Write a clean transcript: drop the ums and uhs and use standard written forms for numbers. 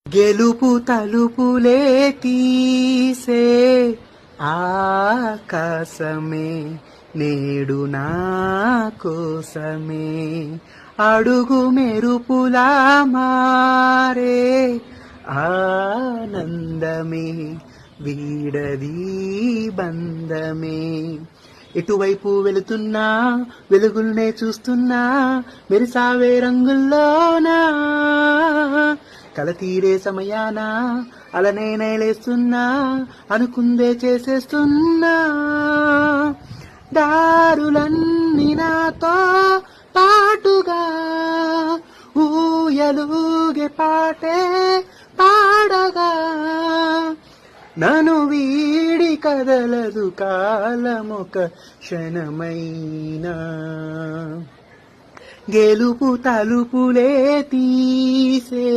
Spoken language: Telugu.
గెలుపు తలుపులే తీసే ఆకాశమే నేడు నా కోసమే అడుగు మెరుపులా మారే ఆనందమే వీడది బంధమే ఎటువైపు వెళుతున్నా వెలుగుల్నే చూస్తున్నా మెరిసావే రంగుల్లోనా కల తీరే సమయాన అలనే నేలేస్తున్నా అనుకుందే చేసేస్తున్నా దారులన్నీ నాతో పాటుగా ఊయలుగే పాటే పాడగా నన్ను వీడి కదలదు కాలమొక క్షణమైనా గెలుపు తలుపులే తీసే